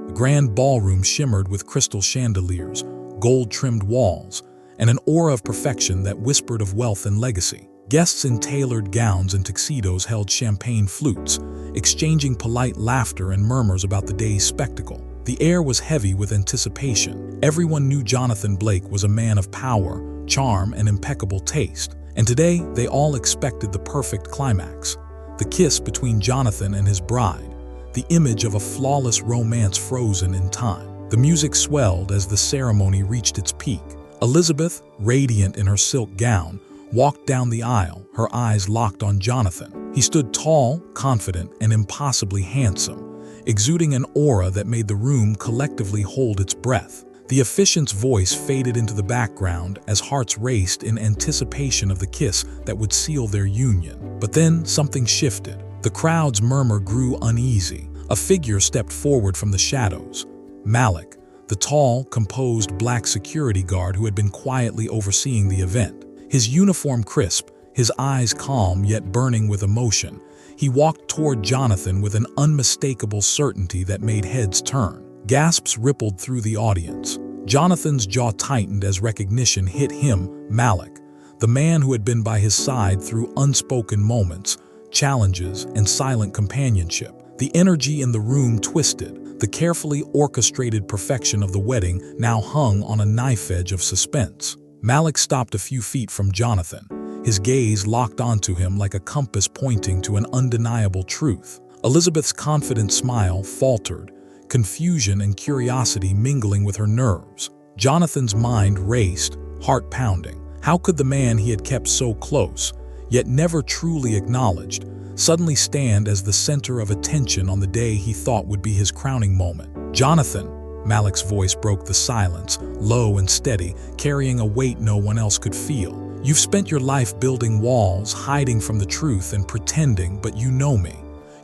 The grand ballroom shimmered with crystal chandeliers, gold-trimmed walls, and an aura of perfection that whispered of wealth and legacy. Guests in tailored gowns and tuxedos held champagne flutes, exchanging polite laughter and murmurs about the day's spectacle. The air was heavy with anticipation. Everyone knew Jonathan Blake was a man of power, charm, and impeccable taste. And today, they all expected the perfect climax. The kiss between Jonathan and his bride, the image of a flawless romance frozen in time. The music swelled as the ceremony reached its peak. Elizabeth, radiant in her silk gown, walked down the aisle, her eyes locked on Jonathan. He stood tall, confident, and impossibly handsome, exuding an aura that made the room collectively hold its breath. The officiant's voice faded into the background as hearts raced in anticipation of the kiss that would seal their union. But then something shifted. The crowd's murmur grew uneasy. A figure stepped forward from the shadows. Malik, the tall, composed black security guard who had been quietly overseeing the event. His uniform crisp, his eyes calm yet burning with emotion, he walked toward Jonathan with an unmistakable certainty that made heads turn. Gasps rippled through the audience. Jonathan's jaw tightened as recognition hit him, Malik, the man who had been by his side through unspoken moments, challenges, and silent companionship. The energy in the room twisted. The carefully orchestrated perfection of the wedding now hung on a knife edge of suspense. Malik stopped a few feet from Jonathan, his gaze locked onto him like a compass pointing to an undeniable truth. Elizabeth's confident smile faltered, confusion and curiosity mingling with her nerves. Jonathan's mind raced, heart pounding. How could the man he had kept so close, yet never truly acknowledged, suddenly stand as the center of attention on the day he thought would be his crowning moment? Jonathan, Malik's voice broke the silence, low and steady, carrying a weight no one else could feel. You've spent your life building walls, hiding from the truth and pretending, but you know me.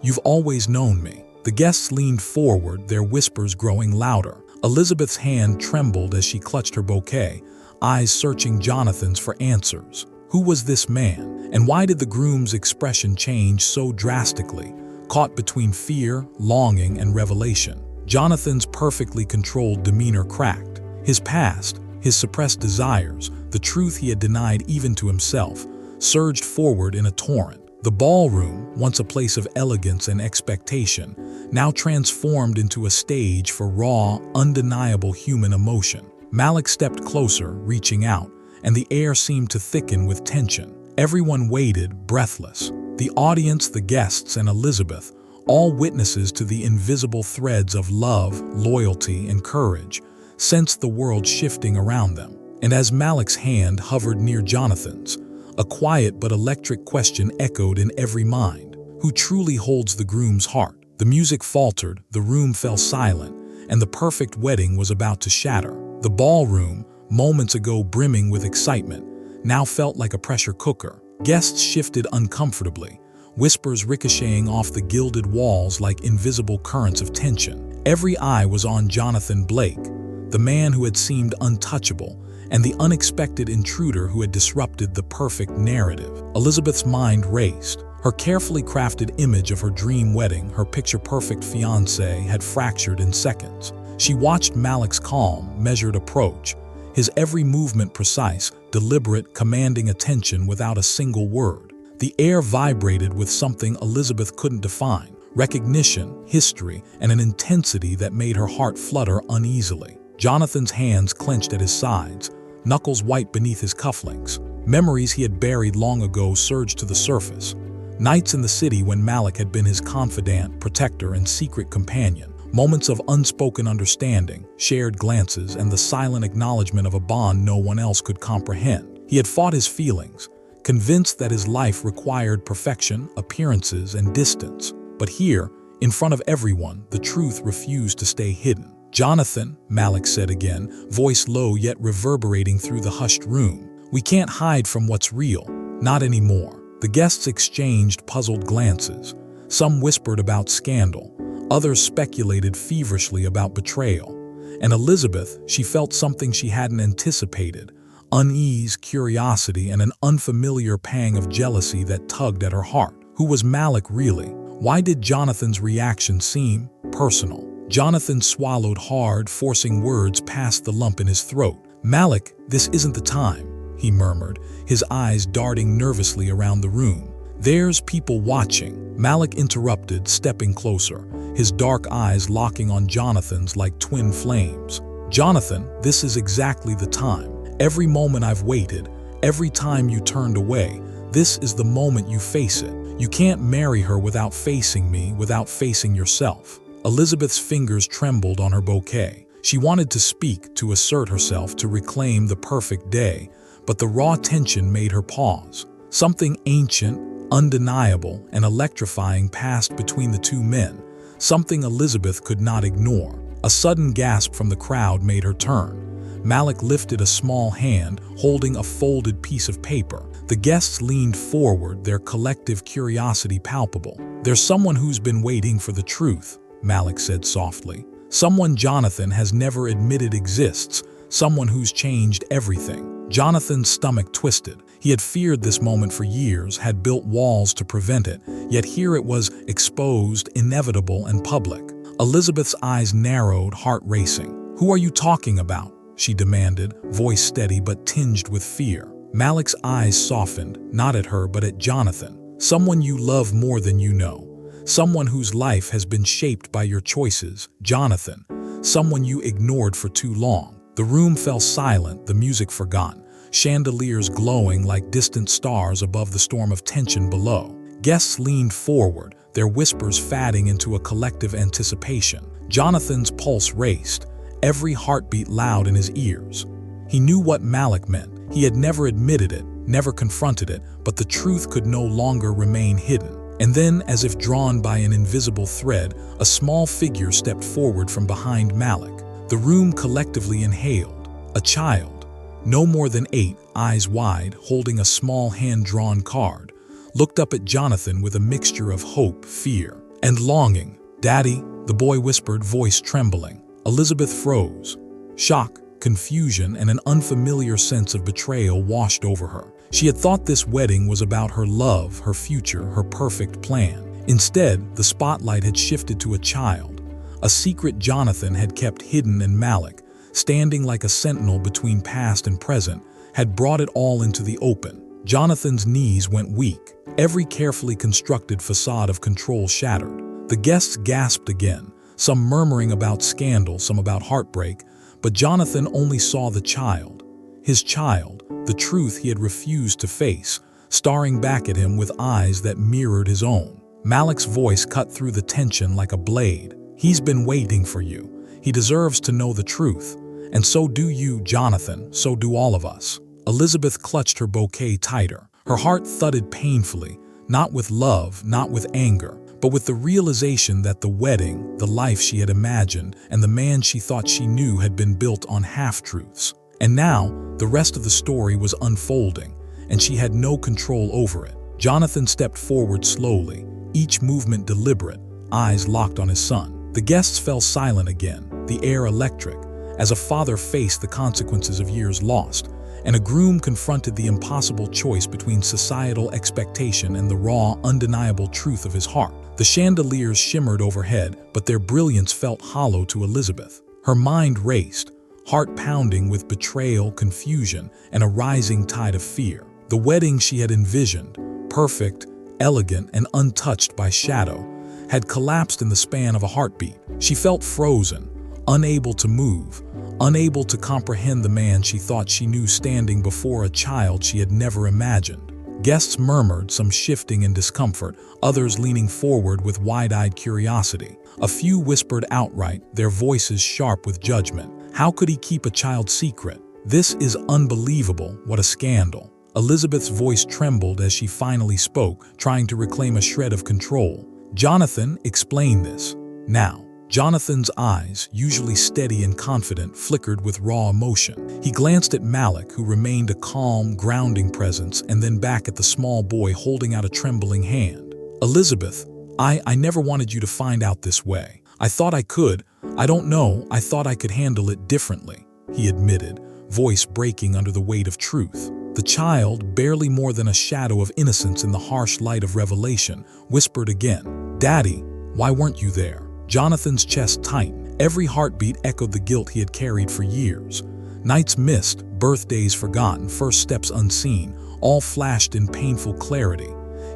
You've always known me. The guests leaned forward, their whispers growing louder. Elizabeth's hand trembled as she clutched her bouquet, eyes searching Jonathan's for answers. Who was this man, and why did the groom's expression change so drastically, caught between fear, longing, and revelation? Jonathan's perfectly controlled demeanor cracked. His past, his suppressed desires, the truth he had denied even to himself, surged forward in a torrent. The ballroom, once a place of elegance and expectation, now transformed into a stage for raw, undeniable human emotion. Malik stepped closer, reaching out, and the air seemed to thicken with tension. Everyone waited, breathless. The audience, the guests, and Elizabeth, all witnesses to the invisible threads of love, loyalty, and courage, sensed the world shifting around them. And as Malik's hand hovered near Jonathan's, a quiet but electric question echoed in every mind. Who truly holds the groom's heart? The music faltered, the room fell silent, and the perfect wedding was about to shatter. The ballroom, moments ago brimming with excitement, now felt like a pressure cooker. Guests shifted uncomfortably, whispers ricocheting off the gilded walls like invisible currents of tension. Every eye was on Jonathan Blake, the man who had seemed untouchable, and the unexpected intruder who had disrupted the perfect narrative. Elizabeth's mind raced. Her carefully crafted image of her dream wedding, her picture-perfect fiancé, had fractured in seconds. She watched Malik's calm, measured approach, his every movement precise, deliberate, commanding attention without a single word. The air vibrated with something Elizabeth couldn't define, recognition, history, and an intensity that made her heart flutter uneasily. Jonathan's hands clenched at his sides, knuckles white beneath his cufflinks. Memories he had buried long ago surged to the surface. Nights in the city when Malik had been his confidant, protector, and secret companion. Moments of unspoken understanding, shared glances, and the silent acknowledgement of a bond no one else could comprehend. He had fought his feelings, convinced that his life required perfection, appearances, and distance. But here, in front of everyone, the truth refused to stay hidden. Jonathan, Malik said again, voice low yet reverberating through the hushed room. We can't hide from what's real, not anymore. The guests exchanged puzzled glances. Some whispered about scandal, others speculated feverishly about betrayal. And Elizabeth, she felt something she hadn't anticipated, unease, curiosity, and an unfamiliar pang of jealousy that tugged at her heart. Who was Malik really? Why did Jonathan's reaction seem personal? Jonathan swallowed hard, forcing words past the lump in his throat. "Malik, this isn't the time," he murmured, his eyes darting nervously around the room. "There's people watching," Malik interrupted, stepping closer, his dark eyes locking on Jonathan's like twin flames. "Jonathan, this is exactly the time. Every moment I've waited, every time you turned away, this is the moment you face it. You can't marry her without facing me, without facing yourself." Elizabeth's fingers trembled on her bouquet. She wanted to speak, to assert herself, to reclaim the perfect day, but the raw tension made her pause. Something ancient, undeniable, and electrifying passed between the two men, something Elizabeth could not ignore. A sudden gasp from the crowd made her turn. Malik lifted a small hand, holding a folded piece of paper. The guests leaned forward, their collective curiosity palpable. "There's someone who's been waiting for the truth," Malik said softly. "Someone Jonathan has never admitted exists, someone who's changed everything." Jonathan's stomach twisted. He had feared this moment for years, had built walls to prevent it, yet here it was, exposed, inevitable, and public. Elizabeth's eyes narrowed, heart racing. "Who are you talking about?" she demanded, voice steady but tinged with fear. Malik's eyes softened, not at her but at Jonathan. "Someone you love more than you know. Someone whose life has been shaped by your choices, Jonathan. Someone you ignored for too long." The room fell silent, the music forgotten, chandeliers glowing like distant stars above the storm of tension below. Guests leaned forward, their whispers fatting into a collective anticipation. Jonathan's pulse raced, every heartbeat loud in his ears. He knew what Malik meant. He had never admitted it, never confronted it, but the truth could no longer remain hidden. And then, as if drawn by an invisible thread, a small figure stepped forward from behind Malik. The room collectively inhaled. A child, no more than 8, eyes wide, holding a small hand-drawn card, looked up at Jonathan with a mixture of hope, fear, and longing. "Daddy," the boy whispered, voice trembling. Elizabeth froze. Shock, confusion, and an unfamiliar sense of betrayal washed over her. She had thought this wedding was about her love, her future, her perfect plan. Instead, the spotlight had shifted to a child, a secret Jonathan had kept hidden, and Malik, standing like a sentinel between past and present, had brought it all into the open. Jonathan's knees went weak, every carefully constructed facade of control shattered. The guests gasped again, some murmuring about scandal, some about heartbreak, but Jonathan only saw the child. His child, the truth he had refused to face, staring back at him with eyes that mirrored his own. Malik's voice cut through the tension like a blade. "He's been waiting for you. He deserves to know the truth. And so do you, Jonathan, so do all of us." Elizabeth clutched her bouquet tighter. Her heart thudded painfully, not with love, not with anger, but with the realization that the wedding, the life she had imagined, and the man she thought she knew had been built on half-truths. And now, the rest of the story was unfolding, and she had no control over it. Jonathan stepped forward slowly, each movement deliberate, eyes locked on his son. The guests fell silent again, the air electric, as a father faced the consequences of years lost, and a groom confronted the impossible choice between societal expectation and the raw, undeniable truth of his heart. The chandeliers shimmered overhead, but their brilliance felt hollow to Elizabeth. Her mind raced, heart pounding with betrayal, confusion, and a rising tide of fear. The wedding she had envisioned, perfect, elegant, and untouched by shadow, had collapsed in the span of a heartbeat. She felt frozen, unable to move, unable to comprehend the man she thought she knew standing before a child she had never imagined. Guests murmured, some shifting in discomfort, others leaning forward with wide-eyed curiosity. A few whispered outright, their voices sharp with judgment. How could he keep a child secret? This is unbelievable, what a scandal. Elizabeth's voice trembled as she finally spoke, trying to reclaim a shred of control. "Jonathan, explain this. Now." Jonathan's eyes, usually steady and confident, flickered with raw emotion. He glanced at Malik, who remained a calm, grounding presence, and then back at the small boy holding out a trembling hand. "Elizabeth, I never wanted you to find out this way. I thought I could. I don't know, I thought I could handle it differently," he admitted, voice breaking under the weight of truth. The child, barely more than a shadow of innocence in the harsh light of revelation, whispered again, "Daddy, why weren't you there?" Jonathan's chest tightened. Every heartbeat echoed the guilt he had carried for years. Nights missed, birthdays forgotten, first steps unseen, all flashed in painful clarity.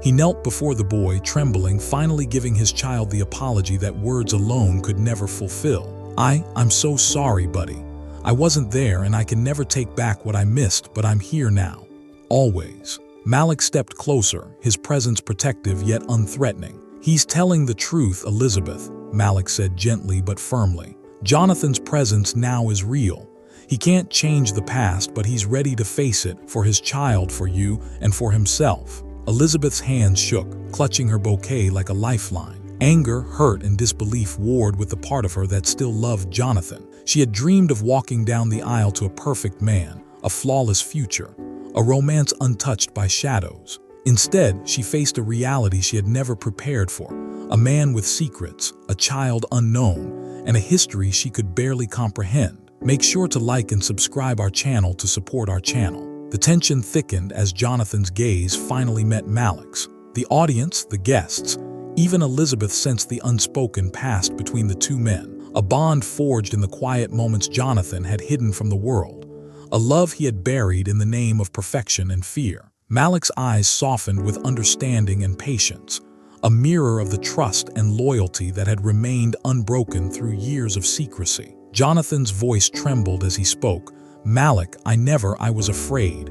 He knelt before the boy, trembling, finally giving his child the apology that words alone could never fulfill. I'm so sorry, buddy. I wasn't there and I can never take back what I missed, but I'm here now. Always. Malik stepped closer, his presence protective yet unthreatening. He's telling the truth, Elizabeth, Malik said gently but firmly. Jonathan's presence now is real. He can't change the past, but he's ready to face it for his child, for you, and for himself. Elizabeth's hands shook, clutching her bouquet like a lifeline. Anger, hurt, and disbelief warred with the part of her that still loved Jonathan. She had dreamed of walking down the aisle to a perfect man, a flawless future, a romance untouched by shadows. Instead, she faced a reality she had never prepared for, a man with secrets, a child unknown, and a history she could barely comprehend. Make sure to like and subscribe our channel to support our channel. The tension thickened as Jonathan's gaze finally met Malik's. The audience, the guests, even Elizabeth sensed the unspoken past between the two men, a bond forged in the quiet moments Jonathan had hidden from the world, a love he had buried in the name of perfection and fear. Malik's eyes softened with understanding and patience, a mirror of the trust and loyalty that had remained unbroken through years of secrecy. Jonathan's voice trembled as he spoke. Malik, I was afraid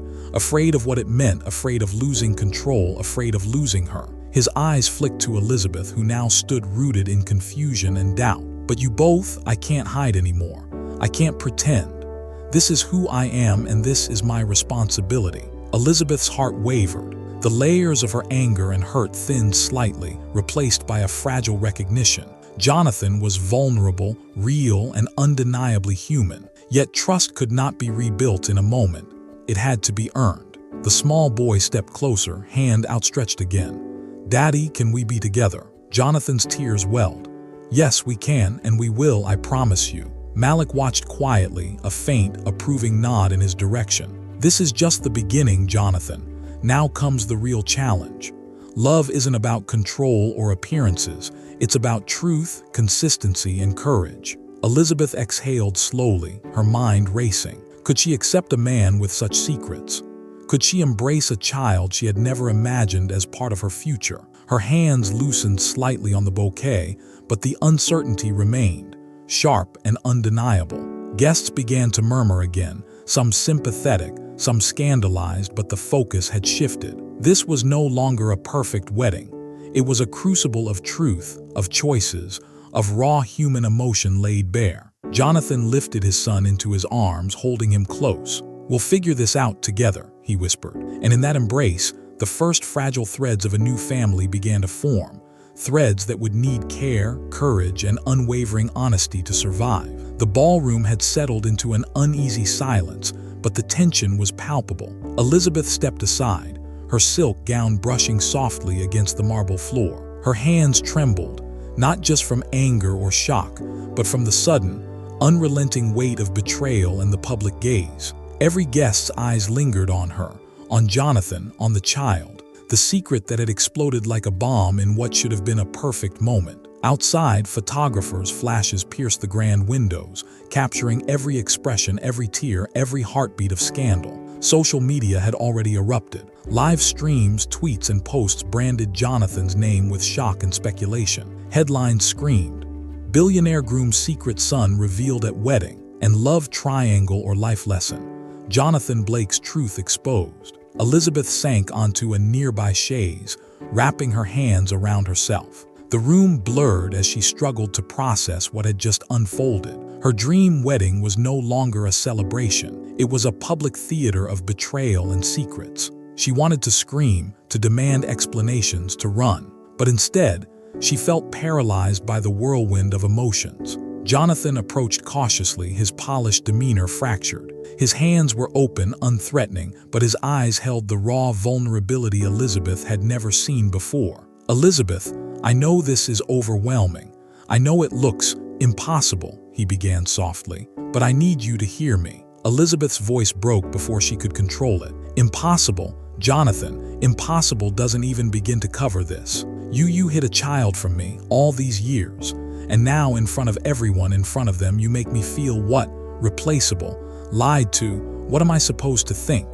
of what it meant, afraid of losing control, afraid of losing her. His eyes flicked to Elizabeth, who now stood rooted in confusion and doubt. But you both, I can't hide anymore. I can't pretend. This is who I am and this is my responsibility. Elizabeth's heart wavered. The layers of her anger and hurt thinned slightly, replaced by a fragile recognition. Jonathan was vulnerable, real, and undeniably human. Yet trust could not be rebuilt in a moment. It had to be earned. The small boy stepped closer, hand outstretched again. Daddy, can we be together? Jonathan's tears welled. Yes, we can, and we will, I promise you. Malik watched quietly, a faint, approving nod in his direction. This is just the beginning, Jonathan. Now comes the real challenge. Love isn't about control or appearances. It's about truth, consistency, and courage. Elizabeth exhaled slowly, her mind racing. Could she accept a man with such secrets? Could she embrace a child she had never imagined as part of her future? Her hands loosened slightly on the bouquet, but the uncertainty remained, sharp and undeniable. Guests began to murmur again, some sympathetic, some scandalized, but the focus had shifted. This was no longer a perfect wedding. It was a crucible of truth, of choices, of raw human emotion laid bare. Jonathan lifted his son into his arms, holding him close. We'll figure this out together, he whispered. And in that embrace, the first fragile threads of a new family began to form. Threads that would need care, courage, and unwavering honesty to survive. The ballroom had settled into an uneasy silence, but the tension was palpable. Elizabeth stepped aside, her silk gown brushing softly against the marble floor. Her hands trembled, not just from anger or shock, but from the sudden, unrelenting weight of betrayal and the public gaze. Every guest's eyes lingered on her, on Jonathan, on the child, the secret that had exploded like a bomb in what should have been a perfect moment. Outside, photographers' flashes pierced the grand windows, capturing every expression, every tear, every heartbeat of scandal. Social media had already erupted. Live streams, tweets, and posts branded Jonathan's name with shock and speculation. Headlines screamed, "Billionaire groom's secret son revealed at wedding," and "Love triangle or life lesson. Jonathan Blake's truth exposed." Elizabeth sank onto a nearby chaise, wrapping her hands around herself. The room blurred as she struggled to process what had just unfolded. Her dream wedding was no longer a celebration. It was a public theater of betrayal and secrets. She wanted to scream, to demand explanations, to run. But instead, she felt paralyzed by the whirlwind of emotions. Jonathan approached cautiously, his polished demeanor fractured. His hands were open, unthreatening, but his eyes held the raw vulnerability Elizabeth had never seen before. "Elizabeth, I know this is overwhelming. I know it looks impossible," he began softly, "but I need you to hear me." Elizabeth's voice broke before she could control it. "Impossible? Jonathan, impossible doesn't even begin to cover this. You hid a child from me all these years, And now, in front of everyone in front of them, you make me feel what? Replaceable. Lied to. What am I supposed to think?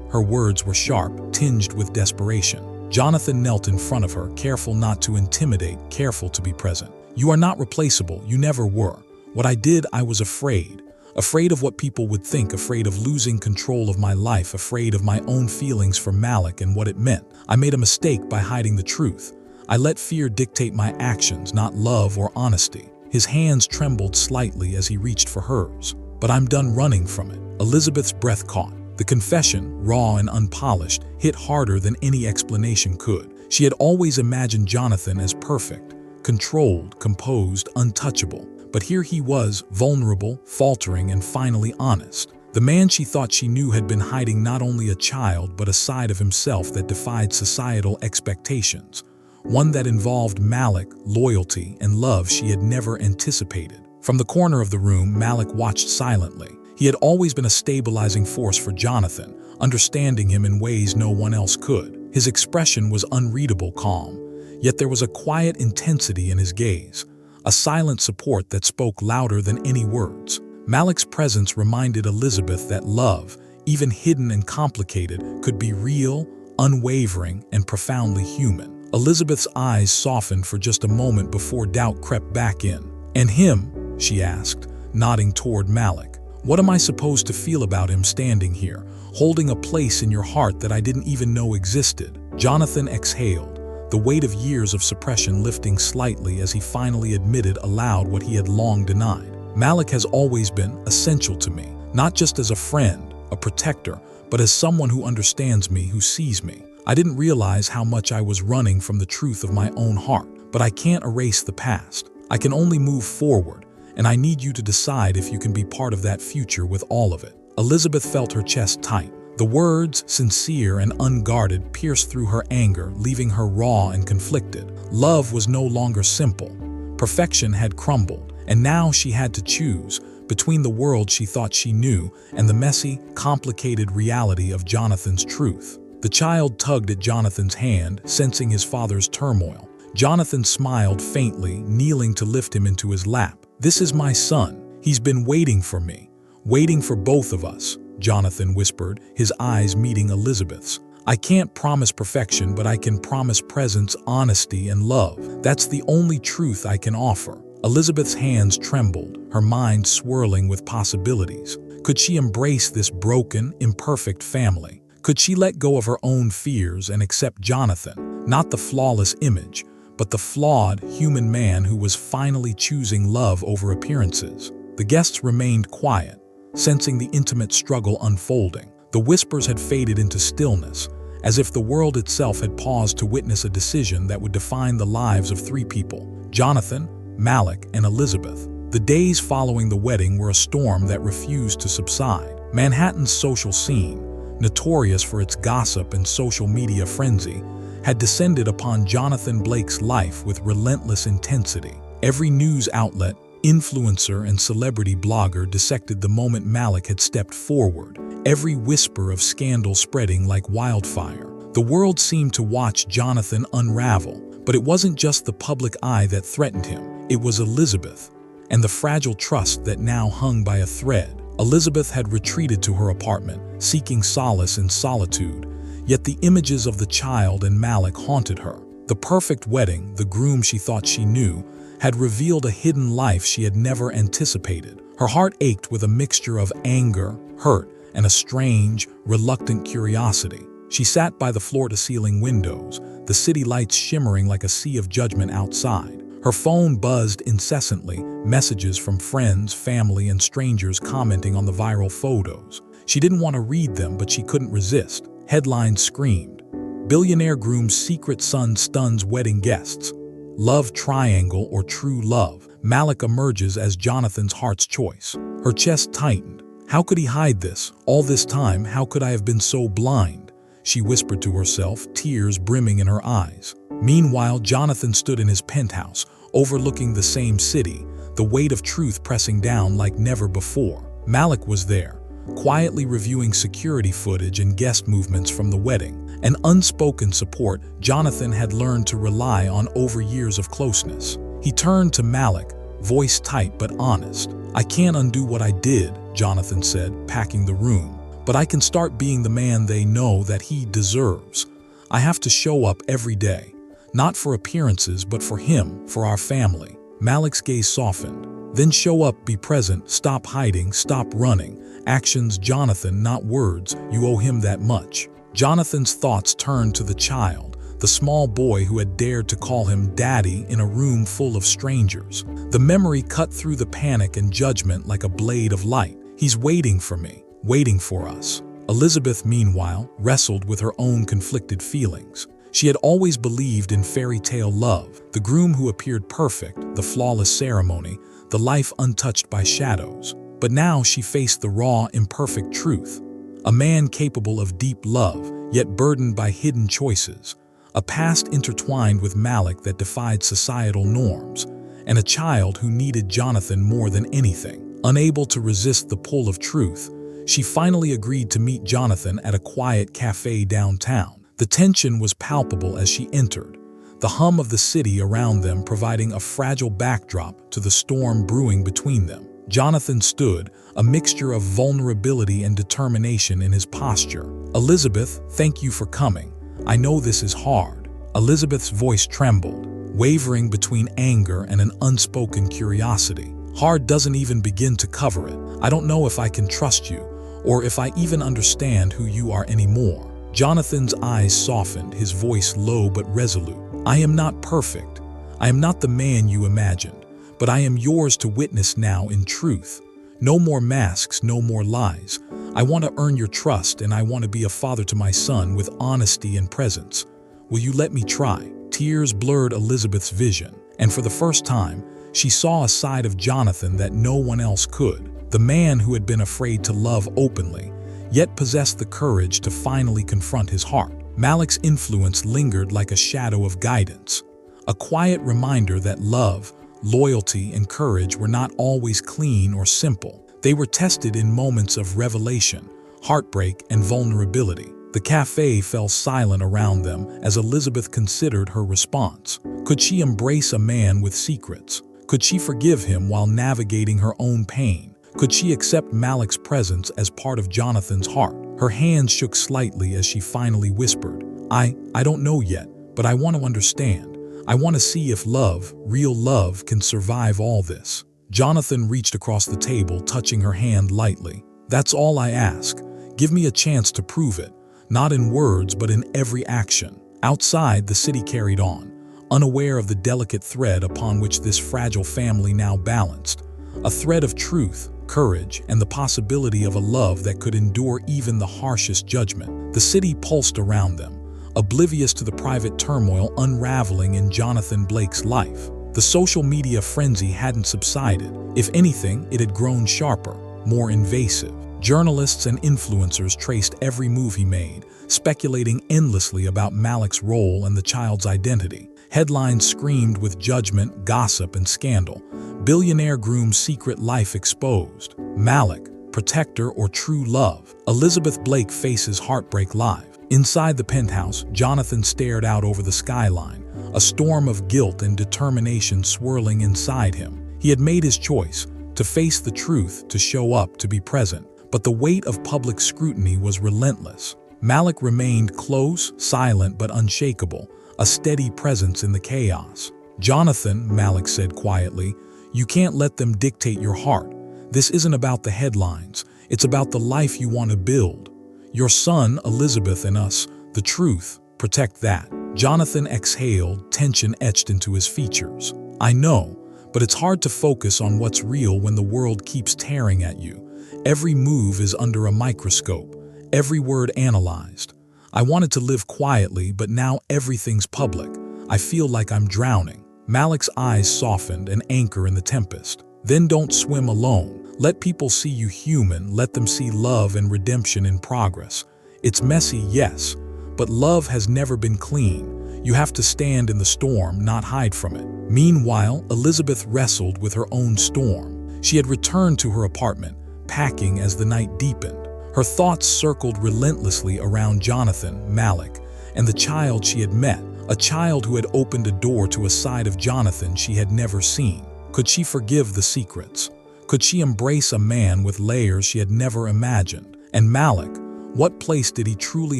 Her words were sharp, tinged with desperation. Jonathan knelt in front of her, careful not to intimidate, careful to be present. You are not replaceable. You never were. What I did, I was afraid. Afraid of what people would think, afraid of losing control of my life, afraid of my own feelings for Malik and what it meant. I made a mistake by hiding the truth. I let fear dictate my actions, not love or honesty. His hands trembled slightly as he reached for hers. But I'm done running from it. Elizabeth's breath caught. The confession, raw and unpolished, hit harder than any explanation could. She had always imagined Jonathan as perfect, controlled, composed, untouchable. But here he was, vulnerable, faltering, and finally honest. The man she thought she knew had been hiding not only a child but a side of himself that defied societal expectations. One that involved Malik, loyalty, and love she had never anticipated. From the corner of the room, Malik watched silently. He had always been a stabilizing force for Jonathan, understanding him in ways no one else could. His expression was unreadable calm, yet there was a quiet intensity in his gaze. A silent support that spoke louder than any words. Malik's presence reminded Elizabeth that love, even hidden and complicated, could be real, unwavering, and profoundly human. Elizabeth's eyes softened for just a moment before doubt crept back in. "And him?" she asked, nodding toward Malik. "What am I supposed to feel about him standing here, holding a place in your heart that I didn't even know existed?" Jonathan exhaled, the weight of years of suppression lifting slightly as he finally admitted aloud what he had long denied. "Malik has always been essential to me, not just as a friend, a protector, but as someone who understands me, who sees me. I didn't realize how much I was running from the truth of my own heart, but I can't erase the past. I can only move forward, and I need you to decide if you can be part of that future with all of it." Elizabeth felt her chest tight. The words, sincere and unguarded, pierced through her anger, leaving her raw and conflicted. Love was no longer simple. Perfection had crumbled, and now she had to choose between the world she thought she knew and the messy, complicated reality of Jonathan's truth. The child tugged at Jonathan's hand, sensing his father's turmoil. Jonathan smiled faintly, kneeling to lift him into his lap. "This is my son. He's been waiting for me, waiting for both of us," Jonathan whispered, his eyes meeting Elizabeth's. "I can't promise perfection, but I can promise presence, honesty, and love. That's the only truth I can offer." Elizabeth's hands trembled, her mind swirling with possibilities. Could she embrace this broken, imperfect family? Could she let go of her own fears and accept Jonathan, not the flawless image, but the flawed, human man who was finally choosing love over appearances? The guests remained quiet, sensing the intimate struggle unfolding. The whispers had faded into stillness, as if the world itself had paused to witness a decision that would define the lives of three people: Jonathan, Malik, and Elizabeth. The days following the wedding were a storm that refused to subside. Manhattan's social scene, notorious for its gossip and social media frenzy, had descended upon Jonathan Blake's life with relentless intensity. Every news outlet, influencer, and celebrity blogger dissected the moment Malik had stepped forward, every whisper of scandal spreading like wildfire. The world seemed to watch Jonathan unravel, but it wasn't just the public eye that threatened him. It was Elizabeth, and the fragile trust that now hung by a thread. Elizabeth had retreated to her apartment, seeking solace in solitude, yet the images of the child and Malik haunted her. The perfect wedding, the groom she thought she knew, had revealed a hidden life she had never anticipated. Her heart ached with a mixture of anger, hurt, and a strange, reluctant curiosity. She sat by the floor-to-ceiling windows, the city lights shimmering like a sea of judgment outside. Her phone buzzed incessantly, messages from friends, family, and strangers commenting on the viral photos. She didn't want to read them, but she couldn't resist. Headlines screamed, "Billionaire groom's secret son stuns wedding guests. Love triangle or true love. Malik emerges as Jonathan's heart's choice." Her chest tightened. How could he hide this? All this time, how could I have been so blind? She whispered to herself, tears brimming in her eyes. Meanwhile, Jonathan stood in his penthouse, overlooking the same city, the weight of truth pressing down like never before. Malik was there, quietly reviewing security footage and guest movements from the wedding. An unspoken support Jonathan had learned to rely on over years of closeness. He turned to Malik, voice tight but honest. "I can't undo what I did," Jonathan said, packing the room. "But I can start being the man they know that he deserves. I have to show up every day. Not for appearances, but for him, for our family." Malik's gaze softened. "Then show up, be present, stop hiding, stop running. Actions, Jonathan, not words. You owe him that much." Jonathan's thoughts turned to the child, the small boy who had dared to call him daddy in a room full of strangers. The memory cut through the panic and judgment like a blade of light. "He's waiting for me, waiting for us." Elizabeth, meanwhile, wrestled with her own conflicted feelings. She had always believed in fairy tale love, the groom who appeared perfect, the flawless ceremony, the life untouched by shadows. But now she faced the raw, imperfect truth. A man capable of deep love, yet burdened by hidden choices. A past intertwined with Malik that defied societal norms. And a child who needed Jonathan more than anything. Unable to resist the pull of truth, she finally agreed to meet Jonathan at a quiet cafe downtown. The tension was palpable as she entered, the hum of the city around them providing a fragile backdrop to the storm brewing between them. Jonathan stood, a mixture of vulnerability and determination in his posture. "Elizabeth, thank you for coming. I know this is hard." Elizabeth's voice trembled, wavering between anger and an unspoken curiosity. "Hard doesn't even begin to cover it. I don't know if I can trust you, or if I even understand who you are anymore." Jonathan's eyes softened, his voice low but resolute. "I am not perfect. I am not the man you imagined, but I am yours to witness now in truth. No more masks, no more lies. I want to earn your trust, and I want to be a father to my son with honesty and presence. Will you let me try?" Tears blurred Elizabeth's vision, and for the first time, she saw a side of Jonathan that no one else could. The man who had been afraid to love openly, yet possessed the courage to finally confront his heart. Malik's influence lingered like a shadow of guidance, a quiet reminder that love, loyalty, and courage were not always clean or simple. They were tested in moments of revelation, heartbreak, and vulnerability. The cafe fell silent around them as Elizabeth considered her response. Could she embrace a man with secrets? Could she forgive him while navigating her own pain? Could she accept Malik's presence as part of Jonathan's heart? Her hands shook slightly as she finally whispered, I don't know yet, but I want to understand. I want to see if love, real love, can survive all this." Jonathan reached across the table, touching her hand lightly. "That's all I ask. Give me a chance to prove it, not in words but in every action." Outside, the city carried on, unaware of the delicate thread upon which this fragile family now balanced. A thread of truth, courage, and the possibility of a love that could endure even the harshest judgment. The city pulsed around them, oblivious to the private turmoil unraveling in Jonathan Blake's life. The social media frenzy hadn't subsided. If anything, it had grown sharper, more invasive. Journalists and influencers traced every move he made, speculating endlessly about Malik's role and the child's identity. Headlines screamed with judgment, gossip, and scandal. Billionaire groom's secret life exposed. Malik, protector or true love? Elizabeth Blake faces heartbreak live. Inside the penthouse, Jonathan stared out over the skyline, a storm of guilt and determination swirling inside him. He had made his choice, to face the truth, to show up, to be present. But the weight of public scrutiny was relentless. Malik remained close, silent, but unshakable, a steady presence in the chaos. "Jonathan," Malik said quietly, "you can't let them dictate your heart. This isn't about the headlines. It's about the life you want to build. Your son, Elizabeth, and us, the truth. Protect that." Jonathan exhaled, tension etched into his features. "I know, but it's hard to focus on what's real when the world keeps tearing at you. Every move is under a microscope, every word analyzed. I wanted to live quietly, but now everything's public. I feel like I'm drowning." Malik's eyes softened, an anchor in the tempest. "Then don't swim alone. Let people see you human. Let them see love and redemption in progress. It's messy, yes, but love has never been clean. You have to stand in the storm, not hide from it." Meanwhile, Elizabeth wrestled with her own storm. She had returned to her apartment, packing as the night deepened. Her thoughts circled relentlessly around Jonathan, Malik, and the child she had met, a child who had opened a door to a side of Jonathan she had never seen. Could she forgive the secrets? Could she embrace a man with layers she had never imagined? And Malik, what place did he truly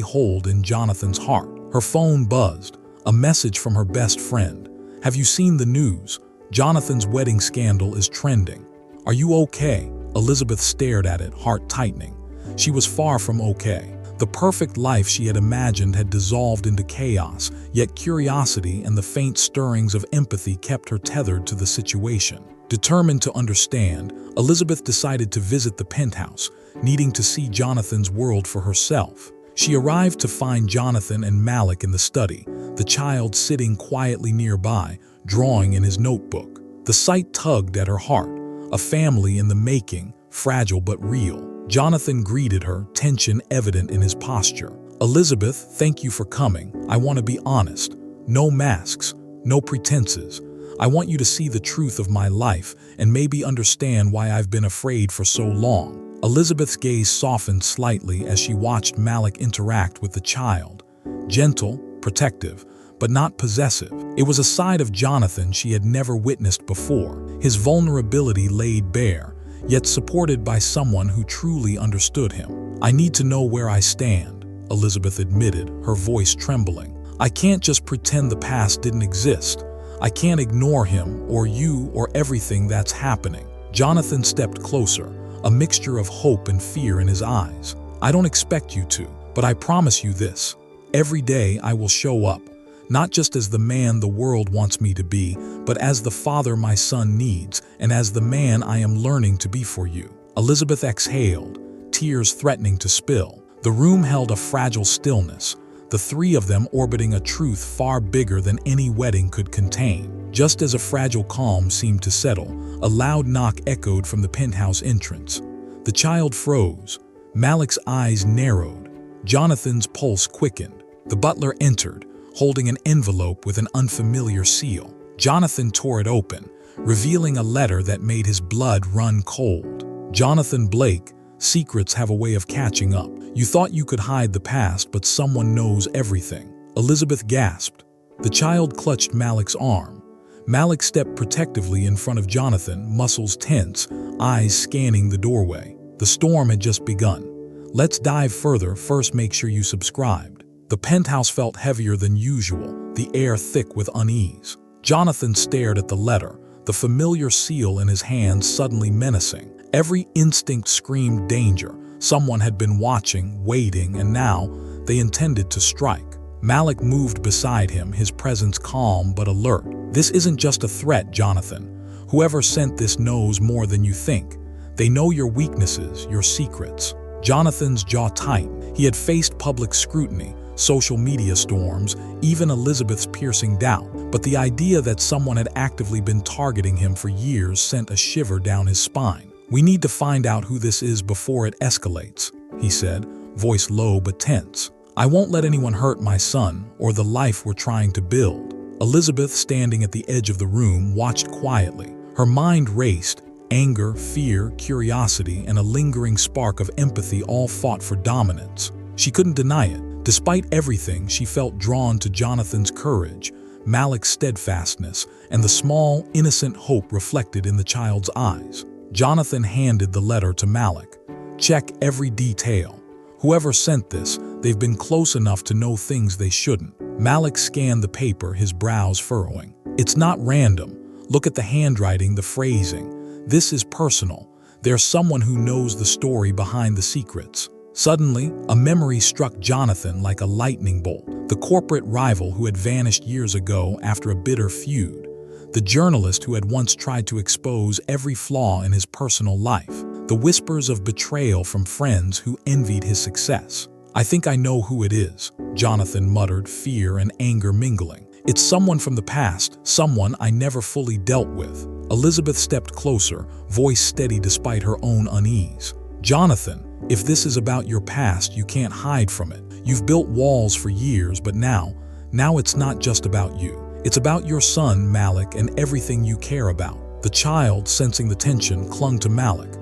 hold in Jonathan's heart? Her phone buzzed, a message from her best friend. Have you seen the news? Jonathan's wedding scandal is trending. Are you okay? Elizabeth stared at it, heart tightening. She was far from okay. The perfect life she had imagined had dissolved into chaos, yet curiosity and the faint stirrings of empathy kept her tethered to the situation. Determined to understand, Elizabeth decided to visit the penthouse, needing to see Jonathan's world for herself. She arrived to find Jonathan and Malik in the study, the child sitting quietly nearby, drawing in his notebook. The sight tugged at her heart, a family in the making, fragile but real. Jonathan greeted her, tension evident in his posture. Elizabeth, thank you for coming. I want to be honest. No masks, no pretenses. I want you to see the truth of my life and maybe understand why I've been afraid for so long. Elizabeth's gaze softened slightly as she watched Malik interact with the child. Gentle, protective, but not possessive. It was a side of Jonathan she had never witnessed before. His vulnerability laid bare, yet supported by someone who truly understood him. I need to know where I stand, Elizabeth admitted, her voice trembling. I can't just pretend the past didn't exist. I can't ignore him or you or everything that's happening. Jonathan stepped closer, a mixture of hope and fear in his eyes. I don't expect you to, but I promise you this. Every day I will show up, not just as the man the world wants me to be, but as the father my son needs and as the man I am learning to be for you. Elizabeth exhaled, tears threatening to spill. The room held a fragile stillness, the three of them orbiting a truth far bigger than any wedding could contain. Just as a fragile calm seemed to settle, a loud knock echoed from the penthouse entrance. The child froze. Malik's eyes narrowed. Jonathan's pulse quickened. The butler entered, holding an envelope with an unfamiliar seal. Jonathan tore it open, revealing a letter that made his blood run cold. Jonathan Blake, secrets have a way of catching up. You thought you could hide the past, but someone knows everything. Elizabeth gasped. The child clutched Malik's arm. Malik stepped protectively in front of Jonathan, muscles tense, eyes scanning the doorway. The storm had just begun. Let's dive further. First, make sure you subscribed. The penthouse felt heavier than usual, the air thick with unease. Jonathan stared at the letter, the familiar seal in his hand suddenly menacing. Every instinct screamed danger. Someone had been watching, waiting, and now they intended to strike. Malik moved beside him, his presence calm but alert. This isn't just a threat, Jonathan. Whoever sent this knows more than you think. They know your weaknesses, your secrets. Jonathan's jaw tightened. He had faced public scrutiny, social media storms, even Elizabeth's piercing doubt, but the idea that someone had actively been targeting him for years sent a shiver down his spine. We need to find out who this is before it escalates, he said, voice low but tense. I won't let anyone hurt my son or the life we're trying to build. Elizabeth, standing at the edge of the room, watched quietly. Her mind raced. Anger, fear, curiosity, and a lingering spark of empathy all fought for dominance. She couldn't deny it. Despite everything, she felt drawn to Jonathan's courage, Malik's steadfastness, and the small, innocent hope reflected in the child's eyes. Jonathan handed the letter to Malik. Check every detail. Whoever sent this, they've been close enough to know things they shouldn't. Malik scanned the paper, his brows furrowing. It's not random. Look at the handwriting, the phrasing. This is personal. There's someone who knows the story behind the secrets. Suddenly, a memory struck Jonathan like a lightning bolt. The corporate rival who had vanished years ago after a bitter feud. The journalist who had once tried to expose every flaw in his personal life. The whispers of betrayal from friends who envied his success. I think I know who it is, Jonathan muttered, fear and anger mingling. It's someone from the past, someone I never fully dealt with. Elizabeth stepped closer, voice steady despite her own unease. Jonathan, if this is about your past, you can't hide from it. You've built walls for years, but now it's not just about you. It's about your son, Malik, and everything you care about. The child, sensing the tension, clung to Malik.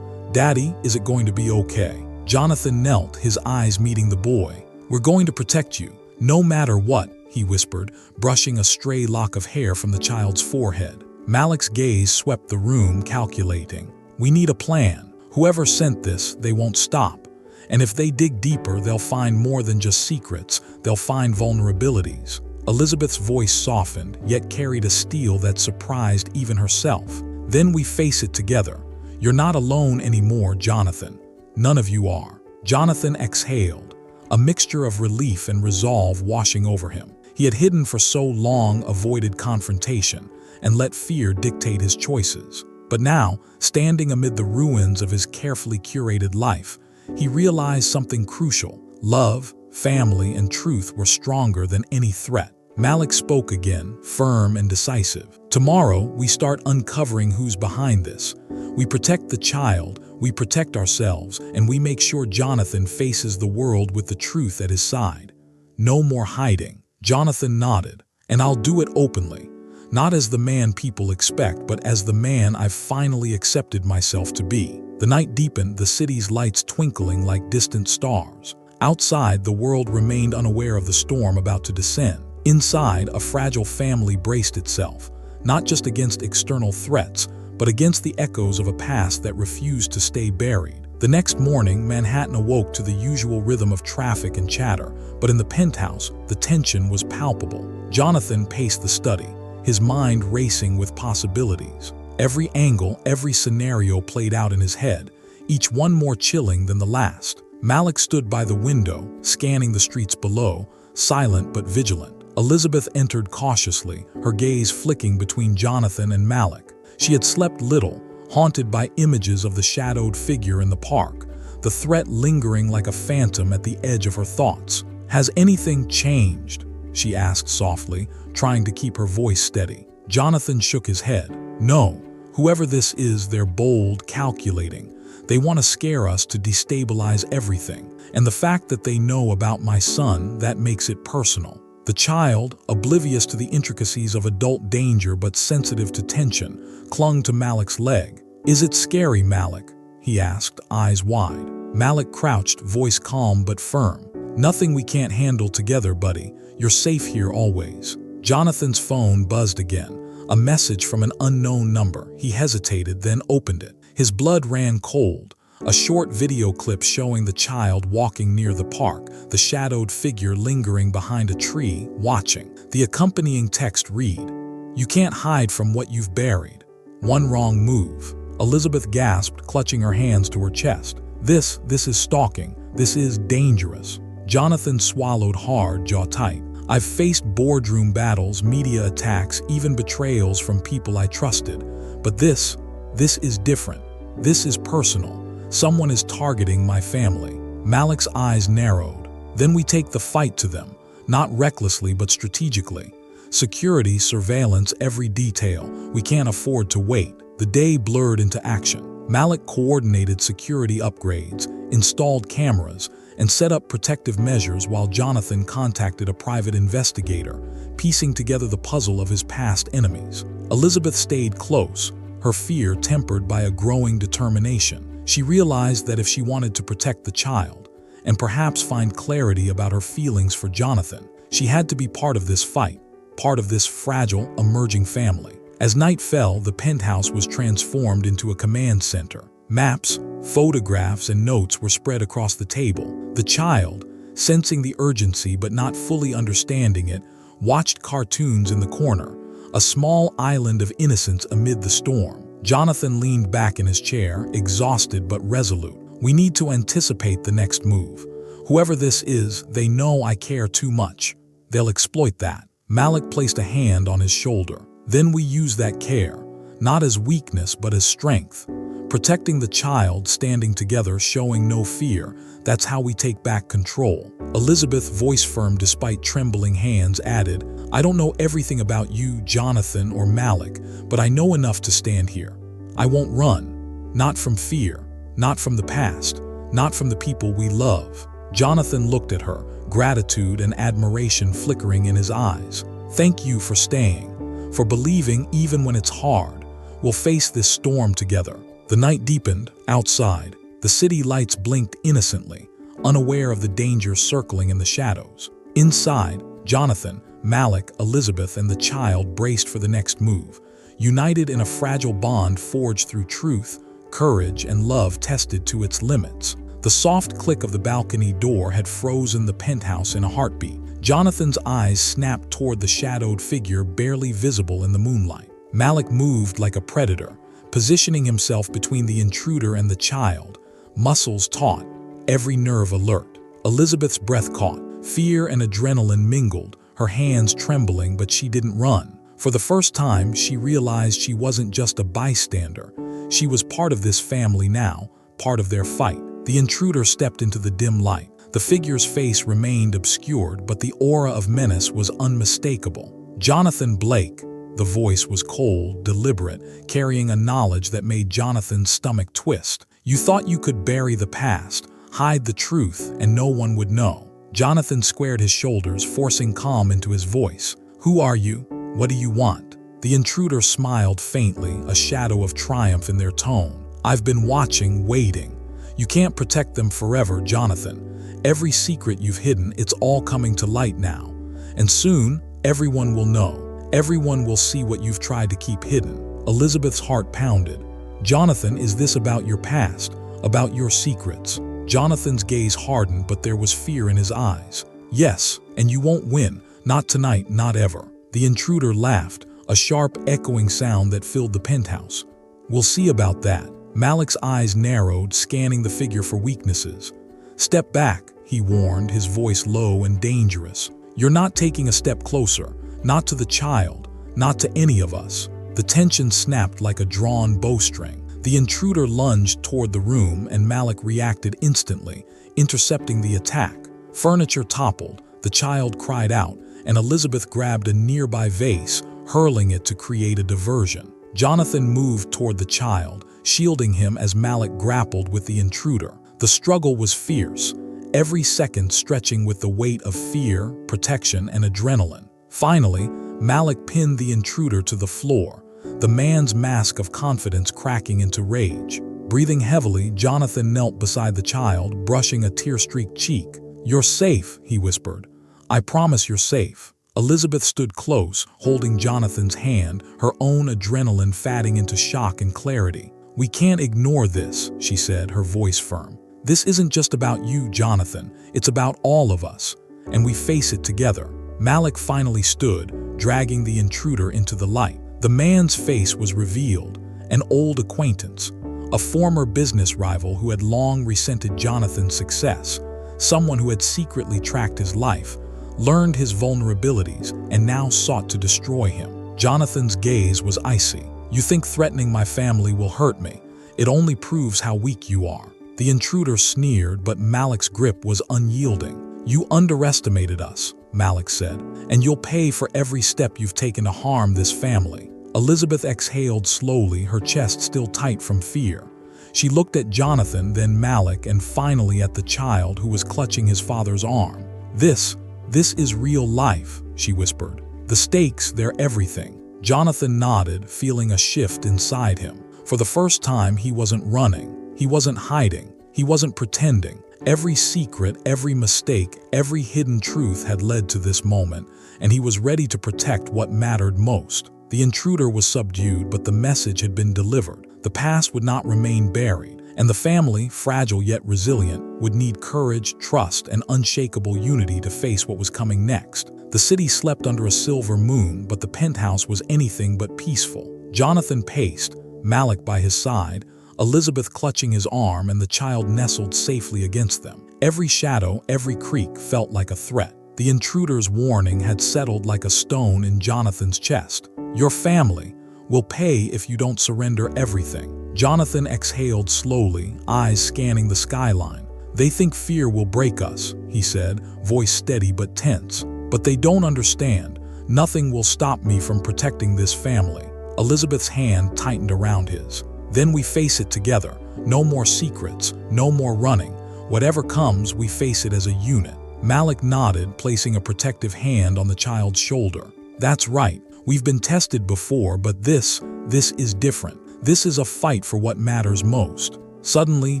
Daddy, is it going to be okay? Jonathan knelt, his eyes meeting the boy. We're going to protect you, no matter what, he whispered, brushing a stray lock of hair from the child's forehead. Malik's gaze swept the room, calculating. We need a plan. Whoever sent this, they won't stop. And if they dig deeper, they'll find more than just secrets. They'll find vulnerabilities. Elizabeth's voice softened, yet carried a steel that surprised even herself. Then we face it together. You're not alone anymore, Jonathan. None of you are. Jonathan exhaled, a mixture of relief and resolve washing over him. He had hidden for so long, avoided confrontation, and let fear dictate his choices. But now, standing amid the ruins of his carefully curated life, he realized something crucial. Love, family, and truth were stronger than any threat. Malik spoke again, firm and decisive. Tomorrow, we start uncovering who's behind this. We protect the child, we protect ourselves, and we make sure Jonathan faces the world with the truth at his side. No more hiding. Jonathan nodded. And I'll do it openly. Not as the man people expect, but as the man I've finally accepted myself to be. The night deepened, the city's lights twinkling like distant stars. Outside, the world remained unaware of the storm about to descend. Inside, a fragile family braced itself, not just against external threats, but against the echoes of a past that refused to stay buried. The next morning, Manhattan awoke to the usual rhythm of traffic and chatter, but in the penthouse, the tension was palpable. Jonathan paced the study, his mind racing with possibilities. Every angle, every scenario played out in his head, each one more chilling than the last. Malik stood by the window, scanning the streets below, silent but vigilant. Elizabeth entered cautiously, her gaze flicking between Jonathan and Malik. She had slept little, haunted by images of the shadowed figure in the park, the threat lingering like a phantom at the edge of her thoughts. "Has anything changed?" she asked softly, trying to keep her voice steady. Jonathan shook his head. "No. Whoever this is, they're bold, calculating. They want to scare us to destabilize everything. And the fact that they know about my son, that makes it personal." The child, oblivious to the intricacies of adult danger but sensitive to tension, clung to Malik's leg. "Is it scary, Malik?" he asked, eyes wide. Malik crouched, voice calm but firm. "Nothing we can't handle together, buddy. You're safe here always." Jonathan's phone buzzed again, a message from an unknown number. He hesitated, then opened it. His blood ran cold. A short video clip showing the child walking near the park, the shadowed figure lingering behind a tree, watching. The accompanying text read, "You can't hide from what you've buried. One wrong move." Elizabeth gasped, clutching her hands to her chest. This is stalking. This is dangerous." Jonathan swallowed hard, jaw tight. "I've faced boardroom battles, media attacks, even betrayals from people I trusted. But this is different. This is personal. Someone is targeting my family." Malik's eyes narrowed. "Then we take the fight to them, not recklessly but strategically. Security, surveillance, every detail. We can't afford to wait." The day blurred into action. Malik coordinated security upgrades, installed cameras, and set up protective measures while Jonathan contacted a private investigator, piecing together the puzzle of his past enemies. Elizabeth stayed close, her fear tempered by a growing determination. She realized that if she wanted to protect the child, and perhaps find clarity about her feelings for Jonathan, she had to be part of this fight, part of this fragile, emerging family. As night fell, the penthouse was transformed into a command center. Maps, photographs, and notes were spread across the table. The child, sensing the urgency but not fully understanding it, watched cartoons in the corner, a small island of innocence amid the storm. Jonathan leaned back in his chair, exhausted but resolute. "We need to anticipate the next move. Whoever this is, they know I care too much. They'll exploit that." Malik placed a hand on his shoulder. "Then we use that care, not as weakness but as strength. Protecting the child, standing together, showing no fear, that's how we take back control." Elizabeth, voice firm despite trembling hands, added, "I don't know everything about you, Jonathan or Malik, but I know enough to stand here. I won't run. Not from fear, not from the past, not from the people we love." Jonathan looked at her, gratitude and admiration flickering in his eyes. "Thank you for staying, for believing even when it's hard. We'll face this storm together." The night deepened. Outside, the city lights blinked innocently, unaware of the danger circling in the shadows. Inside, Jonathan, Malik, Elizabeth, and the child braced for the next move. united in a fragile bond forged through truth, courage, and love tested to its limits. The soft click of the balcony door had frozen the penthouse in a heartbeat. Jonathan's eyes snapped toward the shadowed figure barely visible in the moonlight. Malik moved like a predator, positioning himself between the intruder and the child, muscles taut, every nerve alert. Elizabeth's breath caught. Fear and adrenaline mingled, her hands trembling, but she didn't run. For the first time, she realized she wasn't just a bystander. She was part of this family now, part of their fight. The intruder stepped into the dim light. The figure's face remained obscured, but the aura of menace was unmistakable. Jonathan Blake. The voice was cold, deliberate, carrying a knowledge that made Jonathan's stomach twist. You thought you could bury the past, hide the truth, and no one would know. Jonathan squared his shoulders, forcing calm into his voice. Who are you? What do you want? The intruder smiled faintly, a shadow of triumph in their tone. I've been watching, waiting. You can't protect them forever, Jonathan. Every secret you've hidden, it's all coming to light now. And soon, everyone will know. Everyone will see what you've tried to keep hidden. Elizabeth's heart pounded. Jonathan, is this about your past? About your secrets? Jonathan's gaze hardened, but there was fear in his eyes. Yes, and you won't win. Not tonight, not ever. The intruder laughed, a sharp, echoing sound that filled the penthouse. We'll see about that. Malik's eyes narrowed, scanning the figure for weaknesses. Step back, he warned, his voice low and dangerous. You're not taking a step closer, not to the child, not to any of us. The tension snapped like a drawn bowstring. The intruder lunged toward the room, and Malik reacted instantly, intercepting the attack. Furniture toppled, the child cried out, and Elizabeth grabbed a nearby vase, hurling it to create a diversion. Jonathan moved toward the child, shielding him as Malik grappled with the intruder. The struggle was fierce, every second stretching with the weight of fear, protection, and adrenaline. Finally, Malik pinned the intruder to the floor, the man's mask of confidence cracking into rage. Breathing heavily, Jonathan knelt beside the child, brushing a tear-streaked cheek. You're safe, he whispered. I promise you're safe. Elizabeth stood close, holding Jonathan's hand, her own adrenaline fatting into shock and clarity. We can't ignore this, she said, her voice firm. This isn't just about you, Jonathan. It's about all of us, and we face it together. Malik finally stood, dragging the intruder into the light. The man's face was revealed, an old acquaintance, a former business rival who had long resented Jonathan's success, someone who had secretly tracked his life, learned his vulnerabilities, and now sought to destroy him. Jonathan's gaze was icy. You think threatening my family will hurt me? It only proves how weak you are. The intruder sneered, but Malik's grip was unyielding. You underestimated us, Malik said, and you'll pay for every step you've taken to harm this family. Elizabeth exhaled slowly, her chest still tight from fear. She looked at Jonathan, then Malik, and finally at the child who was clutching his father's arm. This is real life, she whispered. The stakes, they're everything. Jonathan nodded, feeling a shift inside him. For the first time, he wasn't running. He wasn't hiding. He wasn't pretending. Every secret, every mistake, every hidden truth had led to this moment, and he was ready to protect what mattered most. The intruder was subdued, but the message had been delivered. The past would not remain buried, and the family, fragile yet resilient, would need courage, trust, and unshakable unity to face what was coming next. The city slept under a silver moon, but the penthouse was anything but peaceful. Jonathan paced, Malik by his side, Elizabeth clutching his arm, and the child nestled safely against them. Every shadow, every creak felt like a threat. The intruder's warning had settled like a stone in Jonathan's chest. Your family will pay if you don't surrender everything. Jonathan exhaled slowly, eyes scanning the skyline. They think fear will break us, he said, voice steady but tense. But they don't understand. Nothing will stop me from protecting this family. Elizabeth's hand tightened around his. Then we face it together. No more secrets, no more running. Whatever comes, we face it as a unit. Malik nodded, placing a protective hand on the child's shoulder. That's right. We've been tested before, but this is different. This is a fight for what matters most. Suddenly,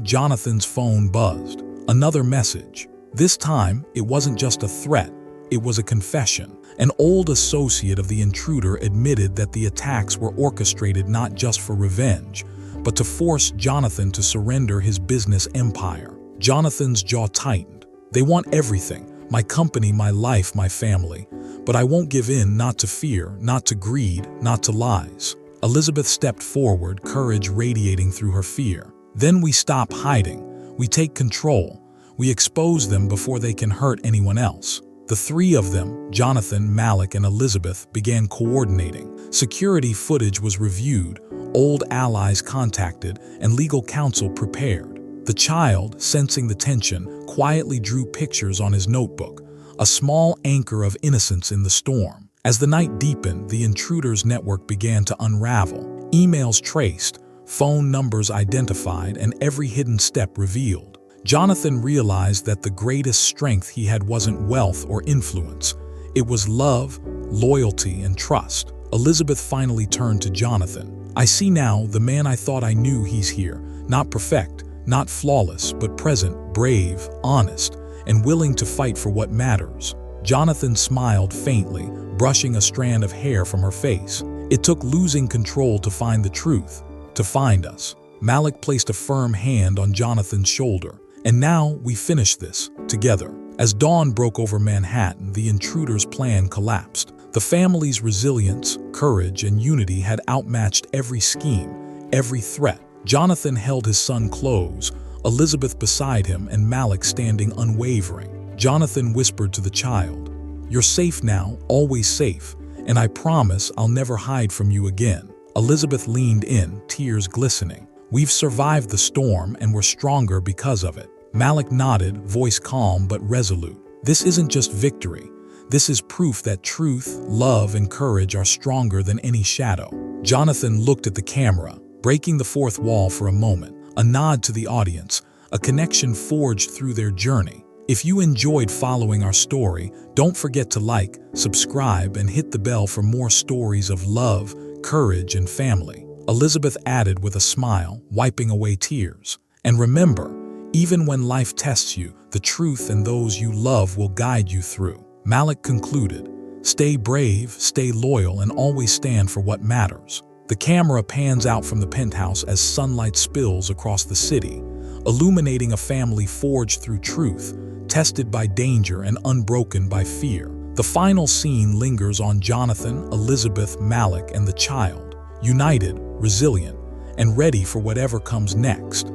Jonathan's phone buzzed. Another message. This time, it wasn't just a threat. it was a confession. An old associate of the intruder admitted that the attacks were orchestrated not just for revenge, but to force Jonathan to surrender his business empire. Jonathan's jaw tightened. They want everything, my company, my life, my family. But I won't give in, not to fear, not to greed, not to lies. Elizabeth stepped forward, courage radiating through her fear. Then we stop hiding. We take control. We expose them before they can hurt anyone else. The three of them, Jonathan, Malik, and Elizabeth, began coordinating. Security footage was reviewed, old allies contacted, and legal counsel prepared. The child, sensing the tension, quietly drew pictures on his notebook, a small anchor of innocence in the storm. As the night deepened, the intruder's network began to unravel. Emails traced, phone numbers identified, and every hidden step revealed. Jonathan realized that the greatest strength he had wasn't wealth or influence. It was love, loyalty, and trust. Elizabeth finally turned to Jonathan. I see now the man I thought I knew. He's here. Not perfect, not flawless, but present, brave, honest, and willing to fight for what matters. Jonathan smiled faintly, brushing a strand of hair from her face. It took losing control to find the truth, to find us. Malik placed a firm hand on Jonathan's shoulder. And now we finish this, together. As dawn broke over Manhattan, the intruder's plan collapsed. The family's resilience, courage, and unity had outmatched every scheme, every threat. Jonathan held his son close, Elizabeth beside him, and Malik standing unwavering. Jonathan whispered to the child, "You're safe now, always safe, and I promise I'll never hide from you again." Elizabeth leaned in, tears glistening. "We've survived the storm, and we're stronger because of it." Malik nodded, voice calm but resolute. "This isn't just victory. This is proof that truth, love, and courage are stronger than any shadow." Jonathan looked at the camera, breaking the fourth wall for a moment, a nod to the audience, a connection forged through their journey. If you enjoyed following our story, don't forget to like, subscribe, and hit the bell for more stories of love, courage, and family. Elizabeth added with a smile, wiping away tears. "And remember, even when life tests you, the truth and those you love will guide you through." Malik concluded, "Stay brave, stay loyal, and always stand for what matters." The camera pans out from the penthouse as sunlight spills across the city, illuminating a family forged through truth, tested by danger and unbroken by fear. The final scene lingers on Jonathan, Elizabeth, Malik, and the child, united, resilient, and ready for whatever comes next.